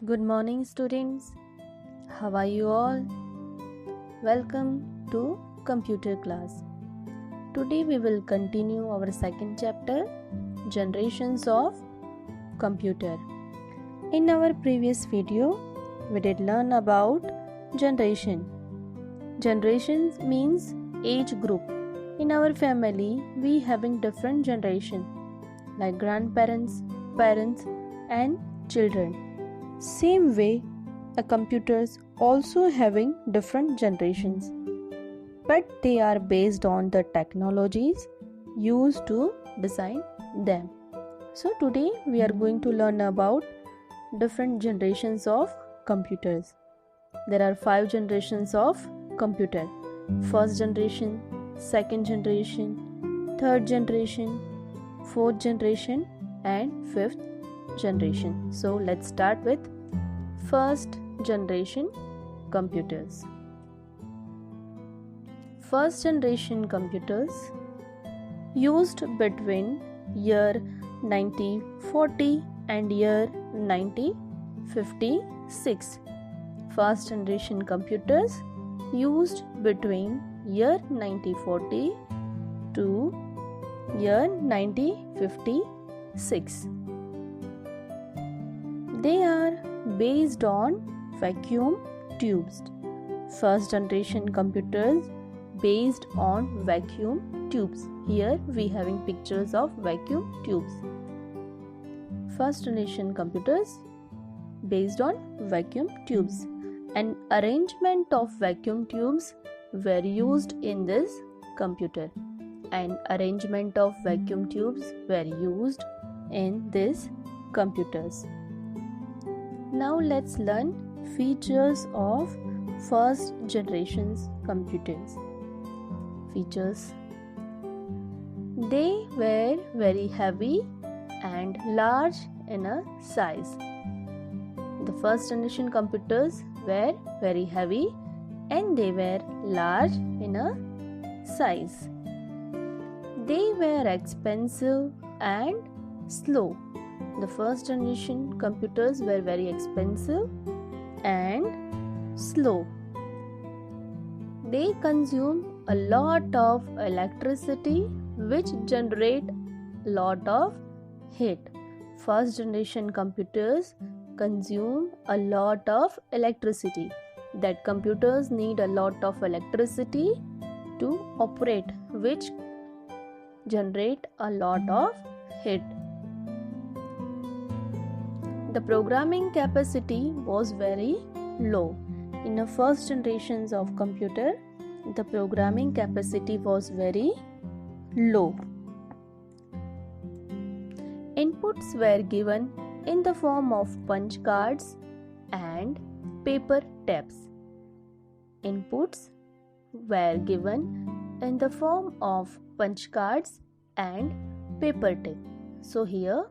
Good morning, students. How are you all? Welcome to computer class. Today we will continue our second chapter, Generations of Computer. In our previous video, we did learn about generation. Generations means age group. In our family, we having different generation like grandparents, parents and children. Same way, a computers also having different generations, but they are based on the technologies used to design them. So today we are going to learn about different generations of computers. There are 5 generations of computer. First generation, second generation, third generation, fourth generation and fifth generation. So let's start with first generation computers. First generation computers used between year 1940 and year 1956. First generation computers used between year 1940 to year 1956. They are based on vacuum tubes. First generation computers based on vacuum tubes. Here we having pictures of vacuum tubes. First generation computers based on vacuum tubes. An arrangement of vacuum tubes were used in this computer. An arrangement of vacuum tubes were used in these computers. Now let's learn features of first generation's computers. Features. They were very heavy and large in a size. The first generation computers were very heavy and they were large in a size. They were expensive and slow. The first generation computers were very expensive and slow. They consume a lot of electricity which generate a lot of heat. First generation computers consume a lot of electricity. That computers need a lot of electricity to operate, which generate a lot of heat. The programming capacity was very low. In the first generations of computer, the programming capacity was very low. Inputs were given in the form of punch cards and paper taps. Inputs were given in the form of punch cards and paper tape. So here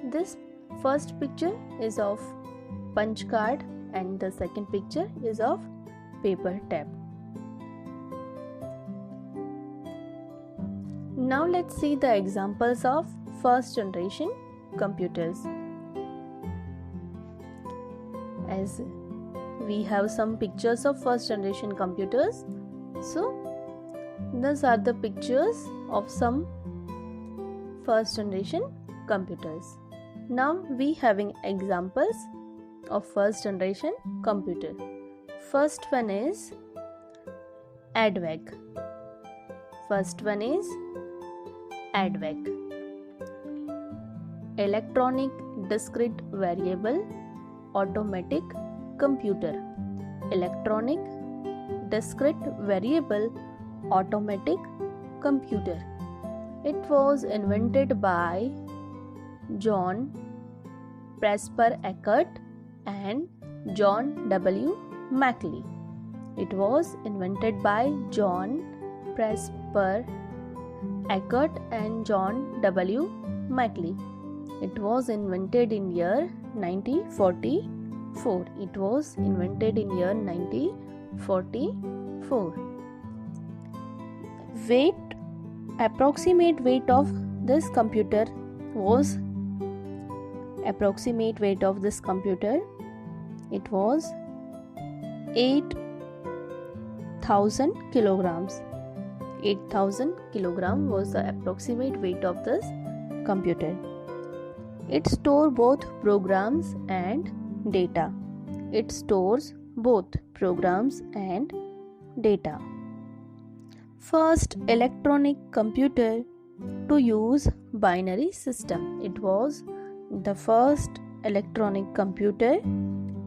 this first picture is of punch card and the second picture is of paper tab. Now let's see the examples of first generation computers. As we have some pictures of first generation computers, so these are the pictures of some first generation computers. Now we having examples of first generation computer. First one is ADVAC. First one is ADVAC. Electronic Discrete Variable Automatic Computer. Electronic Discrete Variable Automatic Computer. It was invented by John Presper Eckert and John W. Mackley. It was invented by John Presper Eckert and John W. Mackley. It was invented in year 1944. It was invented in year 1944. Approximate weight of this computer was approximate weight of this computer It was 8,000 kilograms. 8,000 kilogram was the approximate weight of this computer. It stores both programs and data. It stores both programs and data. First electronic computer to use binary system. It was the first electronic computer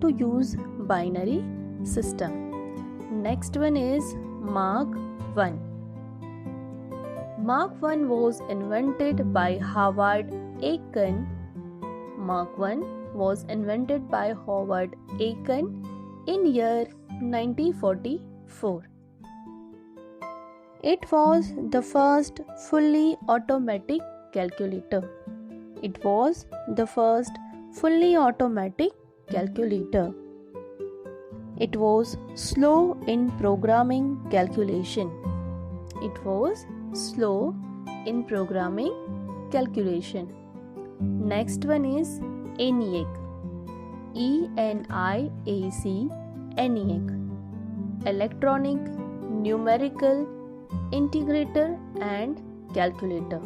to use binary system. Next one is Mark I. Mark I was invented by Howard Aiken. Mark I was invented by Howard Aiken in year 1944. It was the first fully automatic calculator. It was the first fully automatic calculator. It was slow in programming calculation. It was slow in programming calculation. Next one is ENIAC. ENIAC, ENIAC. Electronic Numerical Integrator and Calculator.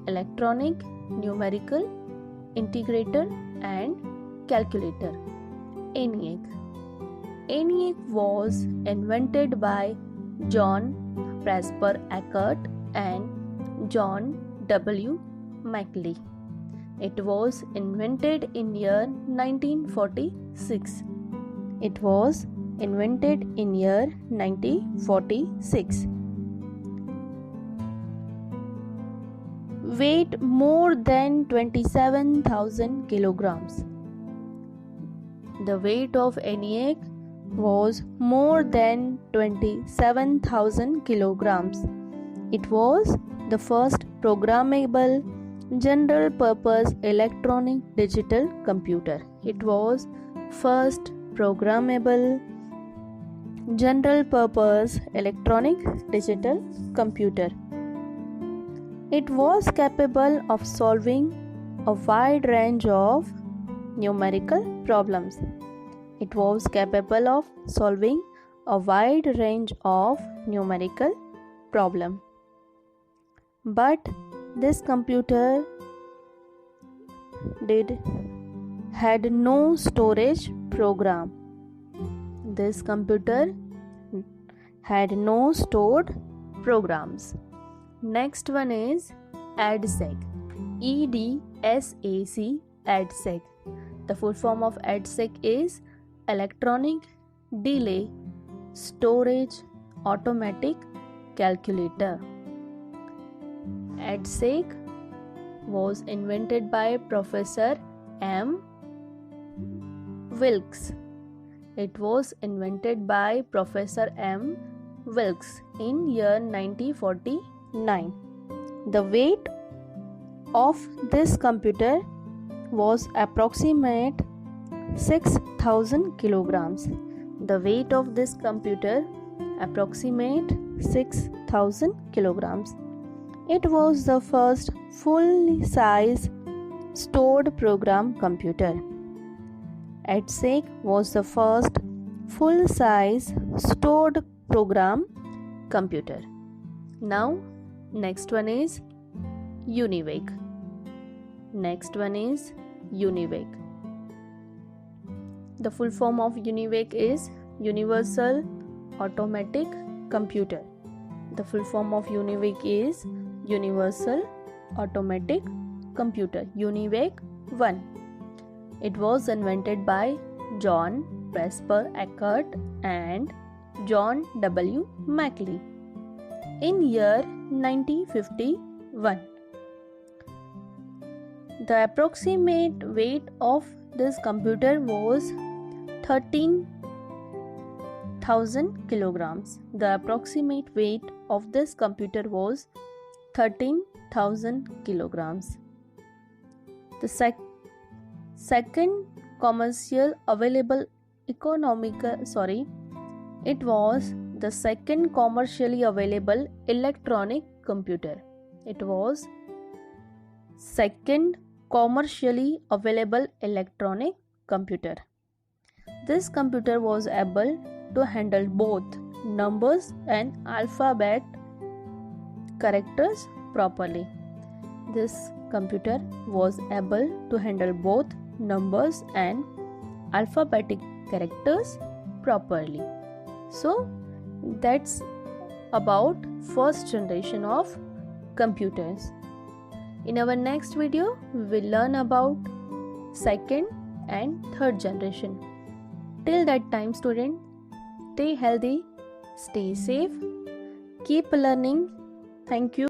Electronic Numerical Integrator and Calculator. ENIAC. ENIAC was invented by John Presper Eckert and John W. Maclay. It was invented in year 1946. It was invented in year 1946. Weight more than 27,000 kilograms. The weight of ENIAC was more than 27,000 kilograms. It was the first programmable general purpose electronic digital computer. It was first programmable general purpose electronic digital computer. It was capable of solving a wide range of numerical problems. It was capable of solving a wide range of numerical problems. But this computer had no storage program. This computer had no stored programs. Next one is EDSAC. EDSAC, EDSAC. The full form of EDSAC is Electronic Delay Storage Automatic Calculator. EDSAC was invented by Professor M. Wilks. It was invented by Professor M. Wilks in year 1949. The weight of this computer was approximate 6,000 kilograms. The weight of this computer approximate 6,000 kilograms. It was the first full-size stored program computer. EDSAC was the first full-size stored program computer. Now, next one is UNIVAC. Next one is UNIVAC. The full form of UNIVAC is Universal Automatic Computer. The full form of UNIVAC is Universal Automatic Computer. UNIVAC 1. It was invented by John Presper Eckert and John W. Maclay in year 1951. The approximate weight of this computer was 13,000 kilograms. The approximate weight of this computer was 13,000 kilograms. The second commercial available it was the second commercially available electronic computer. It was second commercially available electronic computer. This computer was able to handle both numbers and alphabet characters properly. This computer was able to handle both numbers and alphabetic characters properly. So that's about first generation of computers. In our next video, we will learn about second and third generation. Till that time, student, stay healthy, stay safe, keep learning. Thank you.